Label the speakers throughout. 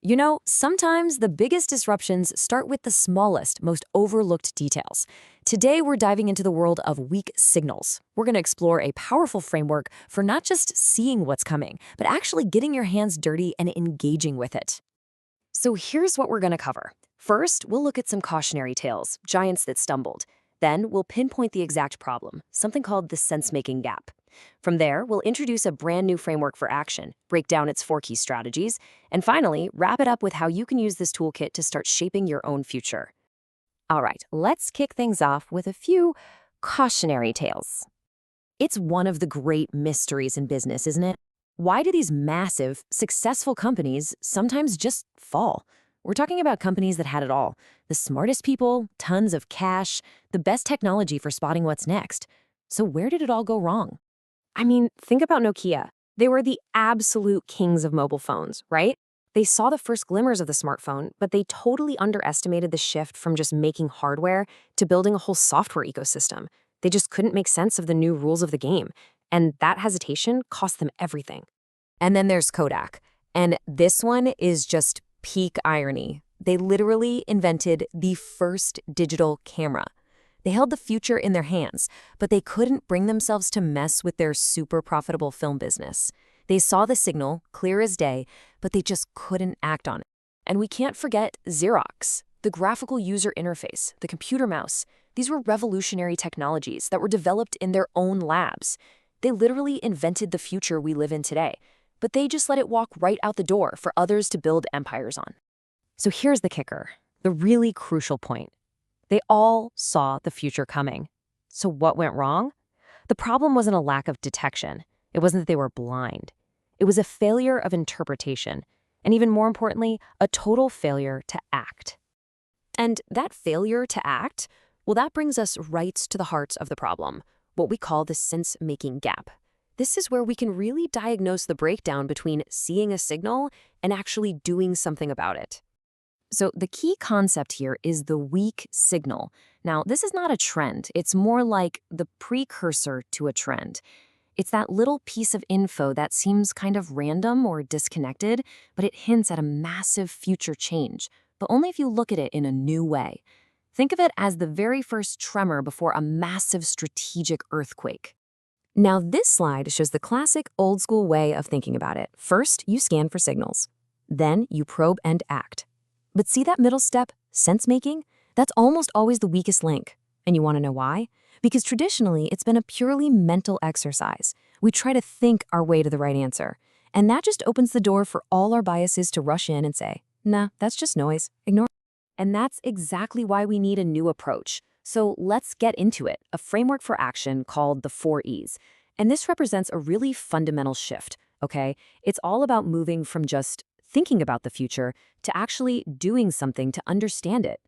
Speaker 1: You know, sometimes the biggest disruptions start with the smallest, most overlooked details. Today, we're diving into the world of weak signals. We're going to explore a powerful framework for not just seeing what's coming, but actually getting your hands dirty and engaging with it. So here's what we're going to cover. First, we'll look at some cautionary tales, giants that stumbled. Then, we'll pinpoint the exact problem, something called the sense-making gap. From there, we'll introduce a brand new framework for action, break down its 4 key strategies, and finally, wrap it up with how you can use this toolkit to start shaping your own future. All right, let's kick things off with a few cautionary tales. It's one of the great mysteries in business, isn't it? Why do these massive, successful companies sometimes just fall? We're talking about companies that had it all. The smartest people, tons of cash, the best technology for spotting what's next. So where did it all go wrong? I mean, think about Nokia. They were the absolute kings of mobile phones, right? They saw the first glimmers of the smartphone, but they totally underestimated the shift from just making hardware to building a whole software ecosystem. They just couldn't make sense of the new rules of the game, and that hesitation cost them everything. And then there's Kodak, and this one is just peak irony. They literally invented the first digital camera. They held the future in their hands, but they couldn't bring themselves to mess with their super profitable film business. They saw the signal, clear as day, but they just couldn't act on it. And we can't forget Xerox, the graphical user interface, the computer mouse. These were revolutionary technologies that were developed in their own labs. They literally invented the future we live in today, but they just let it walk right out the door for others to build empires on. So here's the kicker, the really crucial point. They all saw the future coming. So what went wrong? The problem wasn't a lack of detection. It wasn't that they were blind. It was a failure of interpretation, and even more importantly, a total failure to act. And that failure to act, well, that brings us right to the heart of the problem, what we call the sense-making gap. This is where we can really diagnose the breakdown between seeing a signal and actually doing something about it. So the key concept here is the weak signal. Now, this is not a trend. It's more like the precursor to a trend. It's that little piece of info that seems kind of random or disconnected, but it hints at a massive future change, but only if you look at it in a new way. Think of it as the very first tremor before a massive strategic earthquake. Now, this slide shows the classic old-school way of thinking about it. First, you scan for signals. Then, you probe and act. But see that middle step, sense-making? That's almost always the weakest link. And you want to know why? Because traditionally, it's been a purely mental exercise. We try to think our way to the right answer. And that just opens the door for all our biases to rush in and say, nah, that's just noise, ignore it. And that's exactly why we need a new approach. So let's get into it, a framework for action called the 4 E's. And this represents a really fundamental shift, okay? It's all about moving from just thinking about the future to actually doing something to understand it.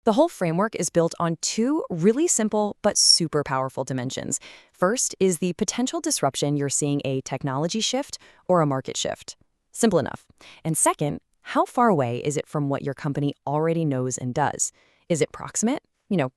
Speaker 1: The whole framework is built on 2 really simple but super powerful dimensions. First is the potential disruption you're seeing a technology shift or a market shift. Simple enough. And second, how far away is it from what your company already knows and does? Is it proximate,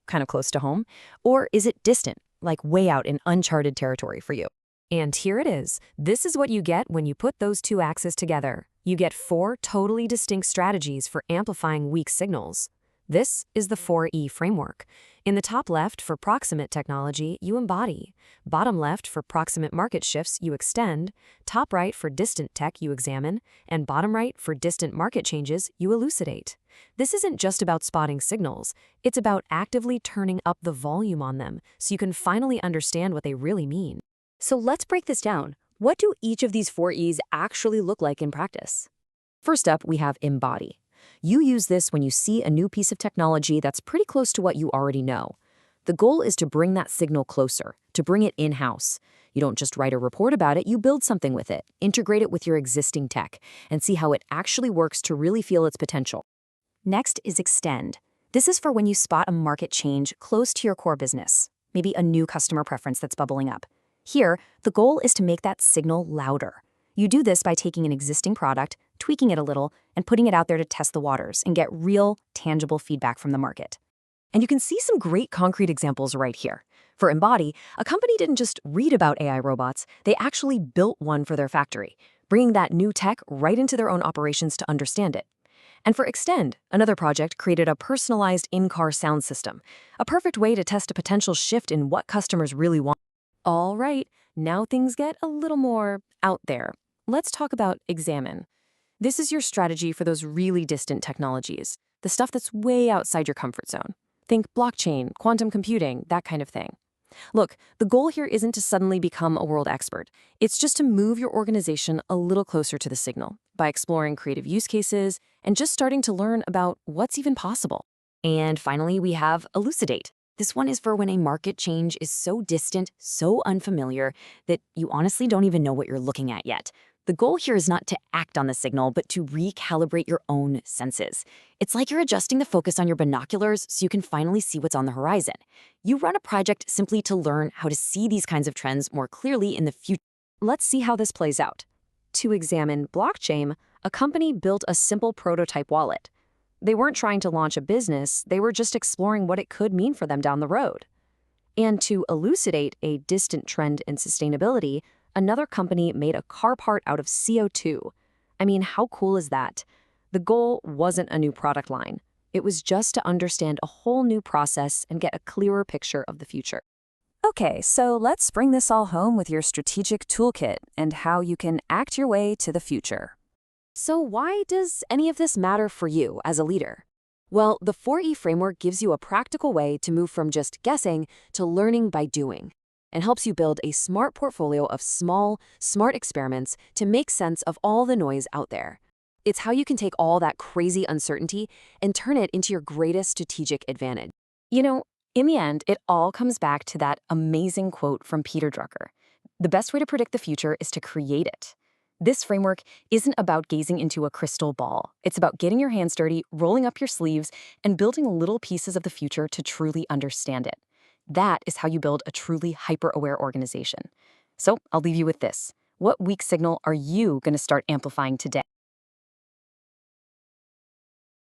Speaker 1: kind of close to home? Or is it distant, like way out in uncharted territory for you? And here it is. This is what you get when you put those 2 axes together. You get 4 totally distinct strategies for amplifying weak signals. This is the 4E framework. In the top left for proximate technology, you embody. Bottom left for proximate market shifts, you extend. Top right for distant tech, you examine. And bottom right for distant market changes, you elucidate. This isn't just about spotting signals. It's about actively turning up the volume on them so you can finally understand what they really mean. So let's break this down. What do each of these 4 E's actually look like in practice? First up, we have embody. You use this when you see a new piece of technology that's pretty close to what you already know. The goal is to bring that signal closer, to bring it in-house. You don't just write a report about it, you build something with it, integrate it with your existing tech, and see how it actually works to really feel its potential. Next is extend. This is for when you spot a market change close to your core business, maybe a new customer preference that's bubbling up. Here, the goal is to make that signal louder. You do this by taking an existing product, tweaking it a little, and putting it out there to test the waters and get real, tangible feedback from the market. And you can see some great concrete examples right here. For Embody, a company didn't just read about AI robots, they actually built one for their factory, bringing that new tech right into their own operations to understand it. And for Extend, another project created a personalized in-car sound system, a perfect way to test a potential shift in what customers really want. All right, now things get a little more out there. Let's talk about Examine. This is your strategy for those really distant technologies, the stuff that's way outside your comfort zone. Think blockchain, quantum computing, that kind of thing. Look, the goal here isn't to suddenly become a world expert. It's just to move your organization a little closer to the signal by exploring creative use cases and just starting to learn about what's even possible. And finally, we have Elucidate. This one is for when a market change is so distant, so unfamiliar, that you honestly don't even know what you're looking at yet. The goal here is not to act on the signal, but to recalibrate your own senses. It's like you're adjusting the focus on your binoculars so you can finally see what's on the horizon. You run a project simply to learn how to see these kinds of trends more clearly in the future. Let's see how this plays out. To examine blockchain, a company built a simple prototype wallet. They weren't trying to launch a business, they were just exploring what it could mean for them down the road. And to elucidate a distant trend in sustainability, another company made a car part out of CO2. I mean, how cool is that? The goal wasn't a new product line. It was just to understand a whole new process and get a clearer picture of the future.
Speaker 2: Okay, so let's bring this all home with your strategic toolkit and how you can act your way to the future.
Speaker 1: So why does any of this matter for you as a leader? Well, the 4E framework gives you a practical way to move from just guessing to learning by doing, and helps you build a smart portfolio of small, smart experiments to make sense of all the noise out there. It's how you can take all that crazy uncertainty and turn it into your greatest strategic advantage. You know, in the end, it all comes back to that amazing quote from Peter Drucker. The best way to predict the future is to create it. This framework isn't about gazing into a crystal ball. It's about getting your hands dirty, rolling up your sleeves, and building little pieces of the future to truly understand it. That is how you build a truly hyper-aware organization. So I'll leave you with this. What weak signal are you going to start amplifying today?